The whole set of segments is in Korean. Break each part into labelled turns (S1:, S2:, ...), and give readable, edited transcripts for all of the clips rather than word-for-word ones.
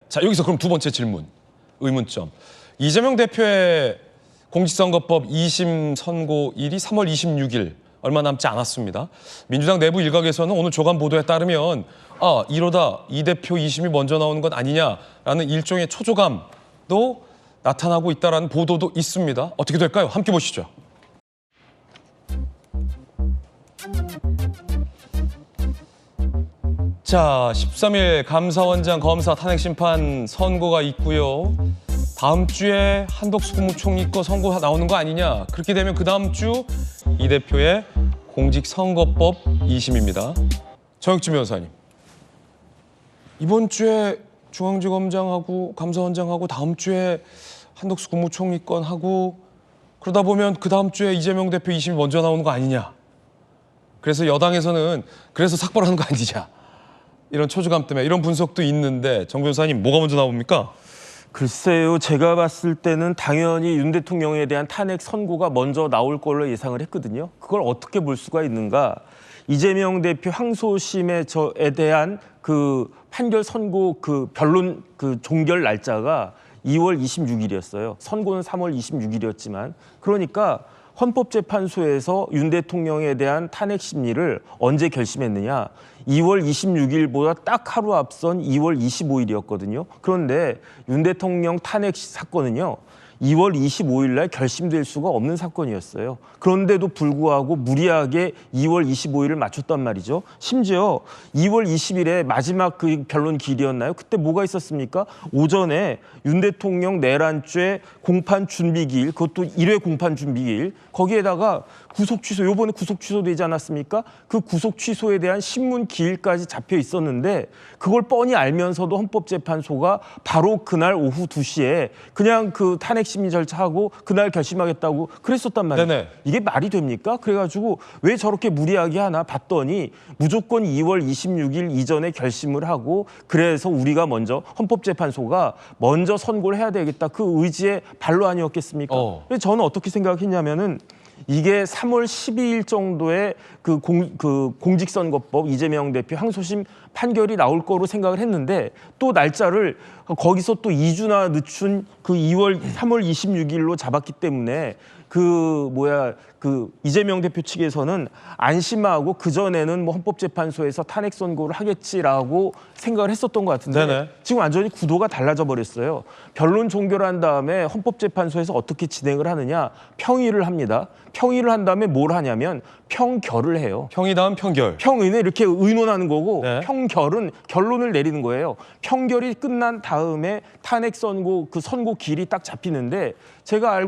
S1: 자, 여기서 그럼 두 번째 질문, 의문점. 이재명 대표의 공직선거법 2심 선고일이 3월 26일, 얼마 남지 않았습니다. 민주당 내부 일각에서는 오늘 조간 보도에 따르면 이러다 이 대표 2심이 먼저 나오는 것 아니냐라는 일종의 초조감도 나타나고 있다는 보도도 있습니다. 어떻게 될까요? 함께 보시죠. 자, 13일 감사원장 검사 탄핵심판 선고가 있고요. 다음 주에 한덕수 국무총리 거 선고 나오는 거 아니냐. 그렇게 되면 그 다음 주 이 대표의 공직선거법 2심입니다. 정혁진 변호사님. 이번 주에 중앙지검장하고 감사원장하고 다음 주에 한덕수 국무총리 건 하고 그러다 보면 그 다음 주에 이재명 대표 2심이 먼저 나오는 거 아니냐. 그래서 여당에서는 그래서 삭발하는 거 아니냐. 이런 초조감 때문에 이런 분석도 있는데 정 변호사님 뭐가 먼저 나옵니까?
S2: 글쎄요. 제가 봤을 때는 당연히 윤 대통령에 대한 탄핵 선고가 먼저 나올 걸로 예상을 했거든요. 그걸 어떻게 볼 수가 있는가. 이재명 대표 항소심에 대한 그 판결 선고 그 변론 그 종결 날짜가 2월 26일이었어요. 선고는 3월 26일이었지만 그러니까 헌법재판소에서 윤 대통령에 대한 탄핵 심리를 언제 결심했느냐. 2월 26일보다 딱 하루 앞선 2월 25일이었거든요. 그런데 윤 대통령 탄핵 사건은요. 2월 25일 날 결심될 수가 없는 사건이었어요. 그런데도 불구하고 무리하게 2월 25일을 맞췄단 말이죠. 심지어 2월 20일에 마지막 그 변론 기일이었나요? 그때 뭐가 있었습니까? 오전에 윤 대통령 내란죄 공판 준비 기일, 그것도 1회 공판 준비 기일, 거기에다가 구속 취소, 요번에 구속 취소되지 않았습니까? 그 구속 취소에 대한 신문 기일까지 잡혀 있었는데 그걸 뻔히 알면서도 헌법재판소가 바로 그날 오후 2시에 그냥 그 탄핵 심리 절차하고 그날 결심하겠다고 그랬었단 말이에요.
S1: 네네.
S2: 이게 말이 됩니까? 그래가지고 왜 저렇게 무리하게 하나 봤더니 무조건 2월 26일 이전에 결심을 하고 그래서 우리가 먼저 헌법재판소가 먼저 선고를 해야 되겠다. 그 의지의 발로 아니었겠습니까? 그래서 저는 어떻게 생각했냐면은 이게 3월 12일 정도에 그 공직선거법 이재명 대표 항소심 판결이 나올 거로 생각을 했는데 또 날짜를 거기서 또 2주나 늦춘 그 3월 26일로 잡았기 때문에 그 이재명 대표 측에서는 안심하고 그전에는 뭐 헌법재판소에서 탄핵 선고를 하겠지라고 생각을 했었던 것 같은데
S1: 네네.
S2: 지금 완전히 구도가 달라져 버렸어요. 변론 종결한 다음에 헌법재판소에서 어떻게 진행을 하느냐. 평의를 합니다. 평의를 한 다음에 뭘 하냐면 평결을 해요.
S1: 평의 다음 평결.
S2: 평의는 이렇게 의논하는 거고
S1: 네.
S2: 평결은 결론을 내리는 거예요. 평결이 끝난 다음에 탄핵 선고 그 선고 기일이 딱 잡히는데 제가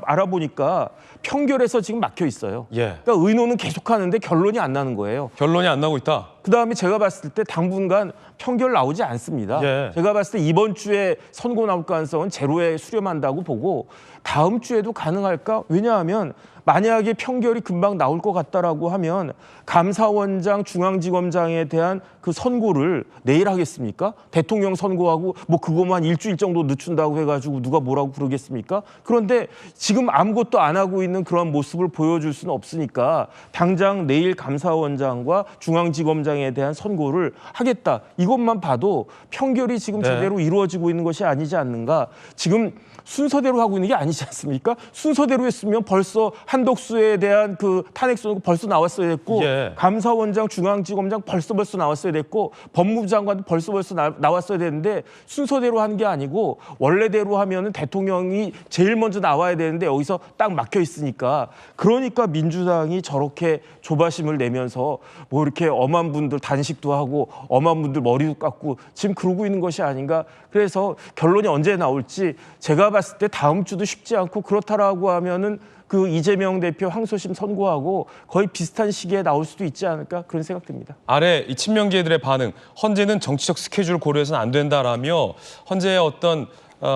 S2: 알아보니까 평결에서 지금 막혀 있어요.
S1: 예.
S2: 그러니까 의논은 계속하는데 결론이 안 나는 거예요.
S1: 결론이 안 나고 있다.
S2: 그다음에 제가 봤을 때 당분간 평결 나오지 않습니다.
S1: 예.
S2: 제가 봤을 때 이번 주에 선고 나올 가능성은 제로에 수렴한다고 보고 다음 주에도 가능할까? 왜냐하면 만약에 평결이 금방 나올 것 같다라고 하면 감사원장, 중앙지검장에 대한 그 선고를 내일 하겠습니까? 대통령 선고하고 뭐 그거만 일주일 정도 늦춘다고 해가지고 누가 뭐라고 그러겠습니까? 그런데 지금 아무것도 안 하고 있는 그런 모습을 보여줄 수는 없으니까 당장 내일 감사원장과 중앙지검장에 대한 선고를 하겠다. 이것만 봐도 평결이 지금
S1: 네.
S2: 제대로 이루어지고 있는 것이 아니지 않는가. 지금 순서대로 하고 있는 게 아니지 않습니까? 순서대로 했으면 벌써 한덕수에 대한 그 탄핵 선고 벌써 나왔어야 됐고
S1: 예.
S2: 감사원장, 중앙지검장 벌써 나왔어야 됐고 법무부 장관도 벌써 나왔어야 되는데 순서대로 하는 게 아니고 원래대로 하면은 대통령이 제일 먼저 나와야 되는데 여기서 딱 막혀 있으니까 그러니까 민주당이 저렇게 조바심을 내면서 뭐 이렇게 엄한 분들 단식도 하고 엄한 분들 머리도 깎고 지금 그러고 있는 것이 아닌가. 그래서 결론이 언제 나올지 제가 봤을 때 다음 주도 쉽지 않고 그렇다라고 하면은 그 이재명 대표 항소심 선고하고 거의 비슷한 시기에 나올 수도 있지 않을까 그런 생각 듭니다.
S1: 아래 이 친명계들의 반응, 헌재는 정치적 스케줄을 고려해서는 안 된다라며 헌재의 어떤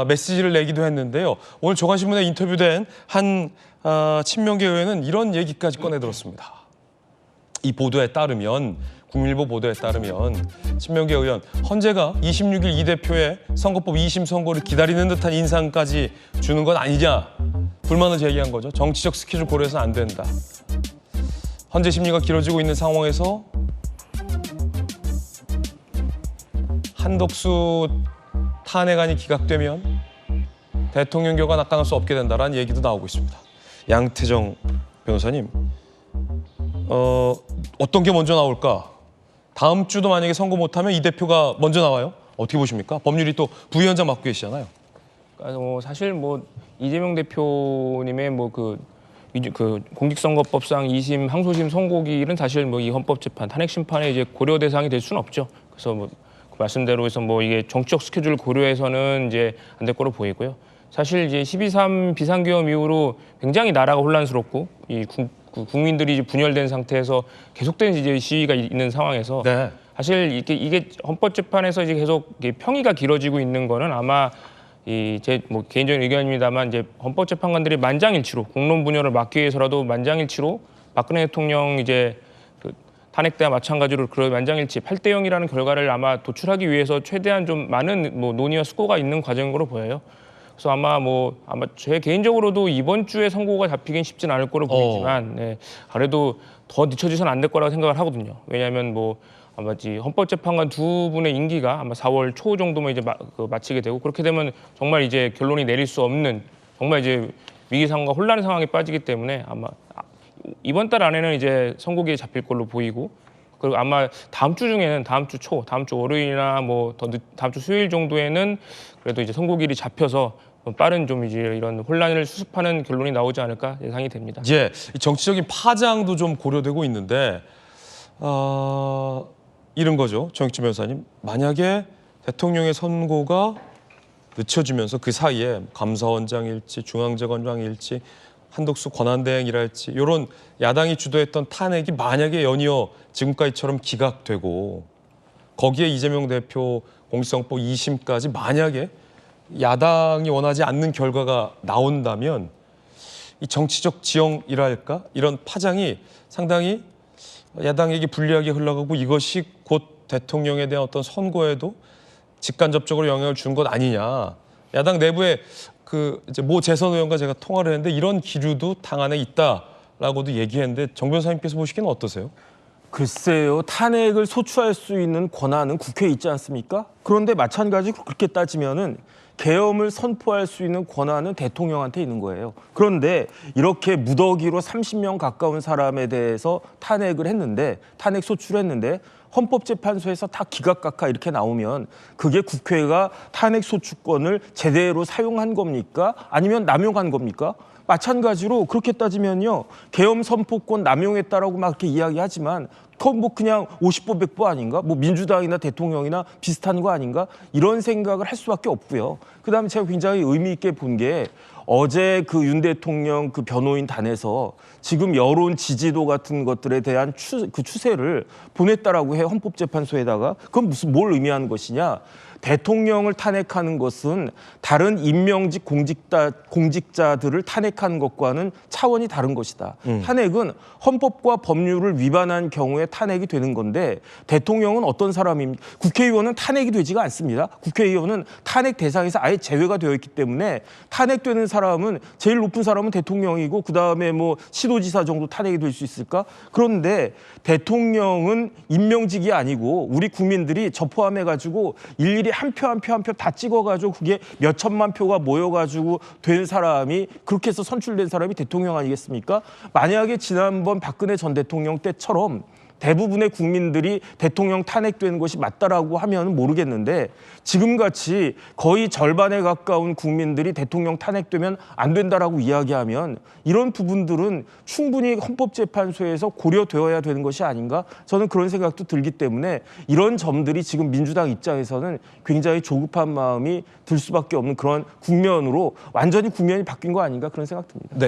S1: 메시지를 내기도 했는데요. 오늘 조간신문에 인터뷰된 한 친명계 의원은 이런 얘기까지 꺼내들었습니다. 이 보도에 따르면 국민일보 보도에 따르면 친명계 의원 헌재가 26일 이 대표의 선거법 2심 선고를 기다리는 듯한 인상까지 주는 건 아니냐 불만을 제기한 거죠. 정치적 스케줄 고려해서는 안 된다. 헌재 심리가 길어지고 있는 상황에서 한덕수 탄핵안이 기각되면 대통령 결과 낙당할 수 없게 된다라는 얘기도 나오고 있습니다. 양태정 변호사님, 어떤 게 먼저 나올까? 다음 주도 만약에 선고 못하면 이 대표가 먼저 나와요? 어떻게 보십니까? 법률이 또 부위원장 맡고 계시잖아요.
S3: 사실 뭐 이재명 대표님의 그 공직선거법상 2심 항소심 선고기일은 사실 뭐 이 헌법재판 탄핵 심판에 이제 고려 대상이 될 수는 없죠. 그래서 뭐 그 말씀대로 해서 뭐 이게 정치적 스케줄을 고려해서는 이제 안 될 거로 보이고요. 사실 이제 12.3 비상계엄 이후로 굉장히 나라가 혼란스럽고 국민들이 이제 분열된 상태에서 계속된 이제 시위가 있는 상황에서
S1: 네.
S3: 사실 이게 헌법재판에서 이제 계속 평의가 길어지고 있는 거는 아마 제 뭐 개인적인 의견입니다만 이제 헌법재판관들이 만장일치로 공론 분열을 막기 위해서라도 만장일치로 박근혜 대통령 이제 그 탄핵 때와 마찬가지로 그런 만장일치 8대 0이라는 결과를 아마 도출하기 위해서 최대한 좀 많은 뭐 논의와 숙고가 있는 과정인 거로 보여요. 그래서 아마 제 개인적으로도 이번 주에 선고가 잡히긴 쉽진 않을 거로 보이지만 네, 그래도 더 늦춰지서는 안 될 거라고 생각을 하거든요. 왜냐하면 아마 헌법재판관 두 분의 임기가 아마 4월 초 정도면 이제 마치게 되고 그렇게 되면 정말 이제 결론이 내릴 수 없는 정말 이제 위기 상황과 혼란 상황에 빠지기 때문에 아마 이번 달 안에는 이제 선고기에 잡힐 걸로 보이고 그리고 아마 다음 주 중에는 다음 주 월요일이나 다음 주 수요일 정도에는 그래도 이제 선고기일이 잡혀서 빠른 좀 이제 이런 혼란을 수습하는 결론이 나오지 않을까 예상이 됩니다.
S1: 이제 이 정치적인 파장도 좀 고려되고 있는데 이런 거죠, 정익진 변호사님. 만약에 대통령의 선고가 늦춰지면서 그 사이에 감사원장일지 중앙재검장일지 한덕수 권한대행이랄지 이런 야당이 주도했던 탄핵이 만약에 연이어 지금까지처럼 기각되고 거기에 이재명 대표 공직선거법 2심까지 만약에 야당이 원하지 않는 결과가 나온다면 이 정치적 지형이랄까 이런 파장이 상당히 야당에게 불리하게 흘러가고 이것이 곧 대통령에 대한 어떤 선거에도 직간접적으로 영향을 준 것 아니냐. 야당 내부에 이제 모 재선 의원과 제가 통화를 했는데 이런 기류도 당 안에 있다라고도 얘기했는데 정 변호사님께서 보시기는 어떠세요?
S2: 글쎄요. 탄핵을 소추할 수 있는 권한은 국회에 있지 않습니까? 그런데 마찬가지로 그렇게 따지면은 계엄을 선포할 수 있는 권한은 대통령한테 있는 거예요. 그런데 이렇게 무더기로 30명 가까운 사람에 대해서 탄핵을 했는데 탄핵 소추를 했는데 헌법재판소에서 다 기각각하 이렇게 나오면 그게 국회가 탄핵 소추권을 제대로 사용한 겁니까? 아니면 남용한 겁니까? 마찬가지로 그렇게 따지면요. 계엄 선포권 남용했다라고 막 이렇게 이야기하지만 그건 뭐 그냥 50보 100보 아닌가? 뭐 민주당이나 대통령이나 비슷한 거 아닌가? 이런 생각을 할 수밖에 없고요. 그다음에 제가 굉장히 의미 있게 본 게 어제 그 윤 대통령 그 변호인 단에서 지금 여론 지지도 같은 것들에 대한 추세를 보냈다라고 해요. 헌법재판소에다가. 그건 뭘 의미하는 것이냐? 대통령을 탄핵하는 것은 다른 임명직 공직자들을 탄핵하는 것과는 차원이 다른 것이다. 탄핵은 헌법과 법률을 위반한 경우에 탄핵이 되는 건데 대통령은 어떤 사람입니까? 국회의원은 탄핵이 되지가 않습니다. 국회의원은 탄핵 대상에서 아예 제외가 되어 있기 때문에 탄핵되는 사람은 제일 높은 사람은 대통령이고 그다음에 뭐 시도지사 정도 탄핵이 될 수 있을까? 그런데 대통령은 임명직이 아니고 우리 국민들이 저 포함해가지고 일일이 한 표 한 표 다 찍어가지고 그게 몇 천만 표가 모여가지고 된 사람이 그렇게 해서 선출된 사람이 대통령 아니겠습니까? 만약에 지난번 박근혜 전 대통령 때처럼 대부분의 국민들이 대통령 탄핵되는 것이 맞다라고 하면 모르겠는데 지금같이 거의 절반에 가까운 국민들이 대통령 탄핵되면 안 된다라고 이야기하면 이런 부분들은 충분히 헌법재판소에서 고려되어야 되는 것이 아닌가? 저는 그런 생각도 들기 때문에 이런 점들이 지금 민주당 입장에서는 굉장히 조급한 마음이 들 수밖에 없는 그런 국면으로 완전히 국면이 바뀐 거 아닌가 그런 생각 듭니다.
S1: 네.